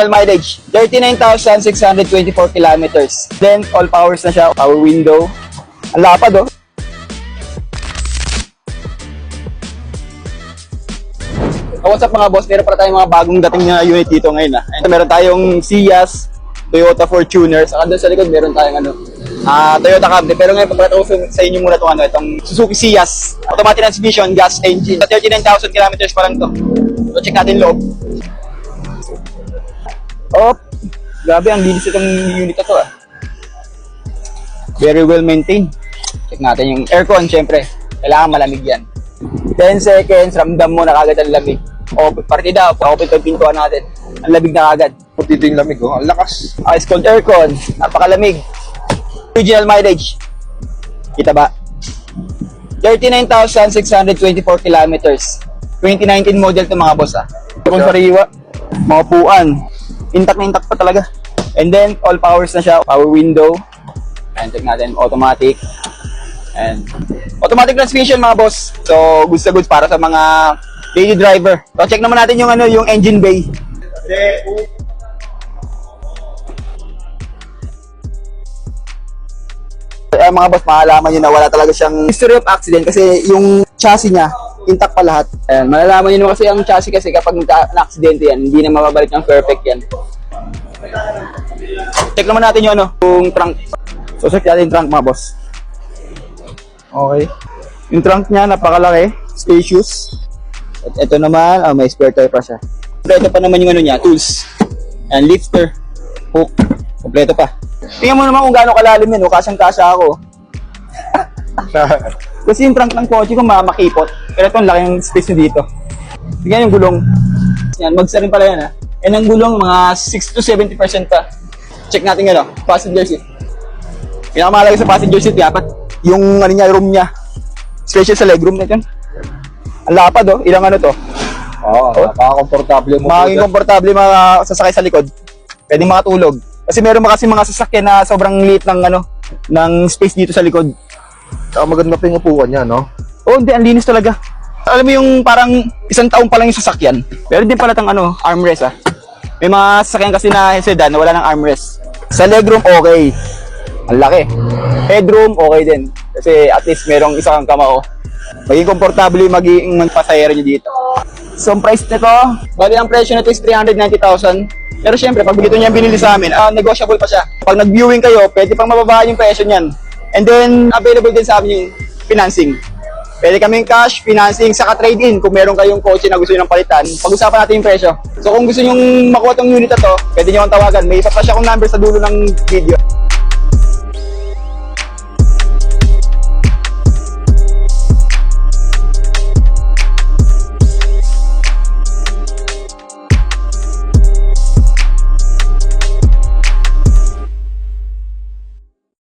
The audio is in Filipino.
Mileage, 39,624 kilometers. Then, all powers na siya. Power window. Ang lapad, oh. What's up mga boss? Meron pala tayong mga bagong dating na unit dito ngayon. Meron tayong Ciaz, Toyota Fortuner. Saka doon sa likod, meron tayong Toyota Camry. Pero ngayon, pagkatapos sa inyo muna itong Suzuki Ciaz. Automatic transmission, gas engine. 39,000 kilometers pa lang to. So, check natin loob. Oh, grabe, ang linis itong unit na to. Very well maintained. Check natin yung aircon, syempre. Kailangan malamig yan. 10 seconds, ramdam mo na kagad ang lamig. O, partida, pa-open itong pintuan natin. Ang lamig na kagad. Dito yung lamig, oh. Ang lakas. Ice cold aircon, napakalamig. Original mileage. Kita ba? 39,624 kilometers. 2019 model to mga boss, Kung sariwa, mga puan. Intact na intact pa talaga. And then, all powers na siya. Power window. And check natin, automatic. And automatic transmission mga boss. So, goods na goods para sa mga daily driver. So, check naman natin yung yung engine bay. Mga boss, malalaman nyo na wala talaga siyang history of accident kasi yung chassis niya intact pa lahat. Ayan, malalaman nyo kasi ang chassis kasi kapag na-accident yan, hindi na mababalik ng perfect yan. Check naman natin yung yung trunk. So, check natin yung trunk mga boss. Okay. Yung trunk niya, napakalaki. Spacious. At ito naman, may spare tire pa siya. Kompleto pa naman yung niya, tools. And lifter. Hook. Kompleto pa. Tingnan mo naman kung gaano kalalim yun. Kasyang-kasya ako. Kasi yung trunk ng kotse ko makipot. Pero ito, laki yung space nyo dito. Tingnan yung gulong. Yan, magsa rin pala yan And ang gulong, mga 60 to 70% pa. Check natin passenger seat. Pinakamahalaga sa passenger seat, dapat yung room niya. Special sa legroom na yan. Ang lapad, ilang to. Napaka-komportable mo. Maging komportable mga sasakay sa likod. Pwedeng makatulog. Kasi meron mga sasakyan na sobrang liit ng space dito sa likod. Maganda pa yung upuan niya, no? Oo, hindi, ang linis talaga. Alam mo yung parang isang taon pa lang yung sasakyan. Pero din pala tang armrest May mga sasakyan kasi na sedan na wala ng armrest. Sa legroom, okay. Ang laki. Headroom, okay din. Kasi at least merong isang kamao. Maging komportable yung magiging pasahero nyo dito. So, ang price nito, bali ang presyo nito is 390,000. Pero syempre, pag dito niya binili sa amin, negotiable pa siya. Pag nag-viewing kayo, pwede pang mababa yung presyo niyan. And then, available din sa amin yung financing. Pwede kaming cash, financing, saka trade-in. Kung meron kayong kotse na gusto nyo ng palitan, pag-usapan natin yung presyo. So kung gusto nyo makuha tong unit na to, pwede nyo akong tawagan. May isa pa siya akong number sa dulo ng video.